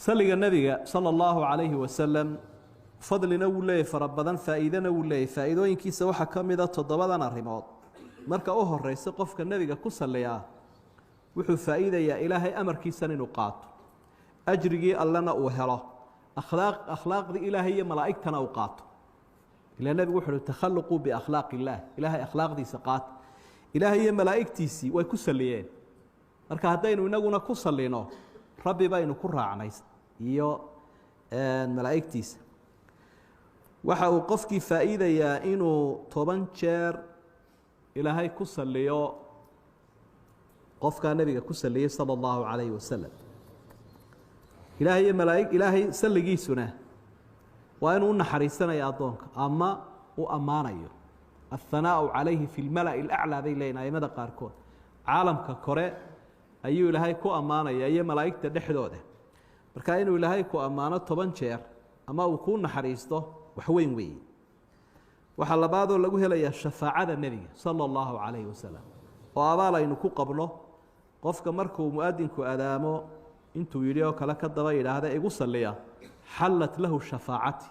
صلى النبي صلى الله عليه وسلم فضلنا ولا فربنا فائدنا ولا فائدوين كيس waxa kamida toddobadan arimood marka uu horeyso qofka nabiga ku saleeyaa wuxuu faa'iideeyaa ilaahay amarkiisa inuu qaato ajrigi allana uu helo akhlaaqdi ilaahay iyo malaa'igtana uu qaato ilaa nabigu wuxuu takhalluqu bi akhlaaqillah ilaahay akhlaaqdiisa qaat ilaahay iyo malaa'igtiisi way ku saleeyeen marka hadaynu inaguna ku saleeno rabbi baynu ku raacnay iyo malaa'igtiisa waxa uu qofkii faa'iideeyaa inuu 10 jeer ilaahay ku saliyo qofka nabiga ku saliyay sallallahu alayhi wasallam ilaahay malaa'ig ilaahay saligiisuna waa inuu naxariisanayo adoonka ama uu amaanayo الثناء عليه في الملأ الأعلى بين أيمada qaarkood caalamka kore ayuu ilaahay ku amaanaya iyo malaa'igta dhexdooda marka inuu ilaahay ku amaano 10 jeer ama uu ku naxariisto wax weyn weey waxa labaad oo lagu helayaa shafaacada nabiga sallallahu alayhi wasallam oo abaalaynu ku qabno qofka markuu muadinku adaamo intuu yiri oo kala ka daba yiraahdo igu saliya halat lahu shafaacati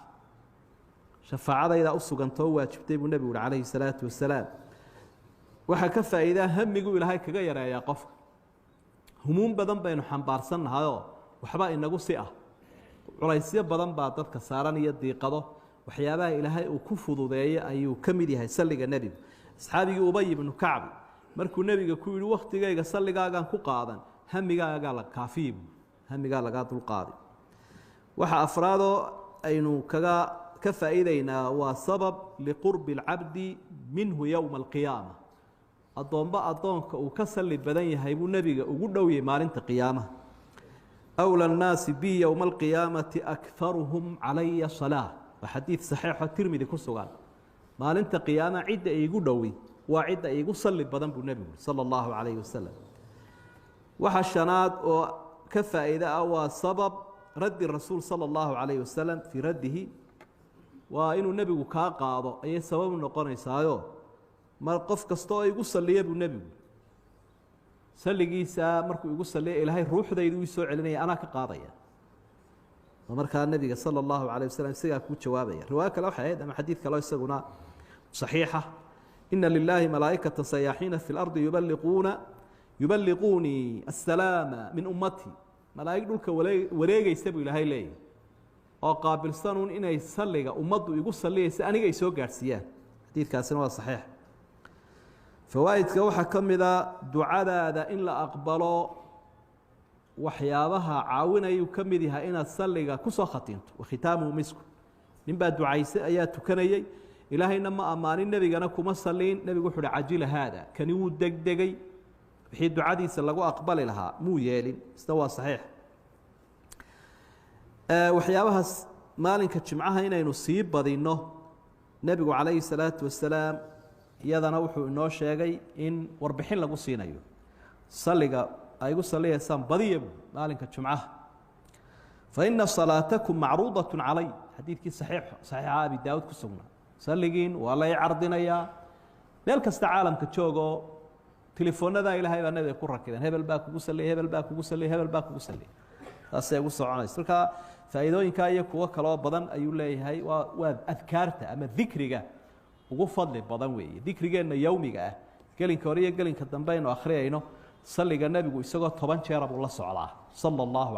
shafaacada u suganto waajibtay buu nabiga alayhi salaatu wasalaam waxa ka faa'iido hamigu ilaahay kaga yareeyaa qofka humuum badan baynu xambaarsanahay waxba inagu si ah culaysyo badan baa dadka saaran iyo diiqado waxyaabaha ilaahay uu ku fududeeyay ayuu kamid yahay saliga nabiga asxaabiga Ubay ibn Ka'b markuu nabiga ku yiri waqtigayga saligaagan ku qaadan hamigaaga la kaafiib hamiga laga dul qaadi waxa afraado aynu kaga ka faa'iideynaa waa sabab liqurbi al-abdi minhu yawm al-qiyamah adoonka uu ka sali badan yahay buu nabiga ugu dhowiyay maalinta qiyaamaha أولى الناس بي يوم القيامة أكثرهم علي صلاة وحديث صحيح الترمذي كسوغان ما لنت قيامة عدة يقولوي وعدة يقول صلي بدن بالنبي صلى الله عليه وسلم وحشنات وكفى إذا أو سبب رد الرسول صلى الله عليه وسلم في رده وإنه النبي كاقاض أي سبب نقرن يسايو ما قف كستو يقول صلي بالنبي سلقيسا مركو يقول صلي إلهي روح ذا يدوي سوء علني أنا كقاضية ومركا النبي صلى الله عليه وسلم سيقا كوت جوابية رواك لو حيث أما حديث كلا يساقنا صحيحة إن لله ملائكة سياحين في الأرض يبلغوني السلام من أمتي ملائكة دولك وليغا يستبقوا إلهي لي وقابل سنون إنا يسلق أمته يقول صلي سأنيغا يسوء قارسيان حديث كاسنوا صحيح فوائدك waxa kamida ducada in la aqbalo waxyaabaha caawinayo kamid yahay inaad saliga ku soo khatinto waxitaamu misku ninba ducaysay ayaa tukanayay ilaahayna ma amaanin nabigana kuma saliin nabigu wuxuu ajil hada kani uu degdegay wixii ducadiisa lagu aqbali lahaa muu yeelin istawa saxiix waxyaabahaas maalinka jimcaha inaynu sii badino nabigu calayhi salaatu wasalaam iyadana wuxuu inoo sheegay in warbixin lagu siinayo saliga ay ugu saleeyaan badiya maalinka jumcaha fa inna salatakum ma'ruudatun alay hadithki sahih abi daawud ku sugnaa saligin wala yardinaya meel kasta caalamka joogo telefoonada ilaahay baa nabiga ku rakibeen hebel baa kugu salay hebel baa kugu salay hebel baa kugu salay taasay ugu soconayso marka faa'iidooyinka iyo kuwa kale oo badan ayuu leeyahay waa adkaarta ama dhikriga ugu fadli badan weeye dhikrigeena yawmiga ah gelinka hore iyo gelinka dambe aynu akhriyayno saliga nabigu isagoo 10 jeer buu la socdaa sallallahu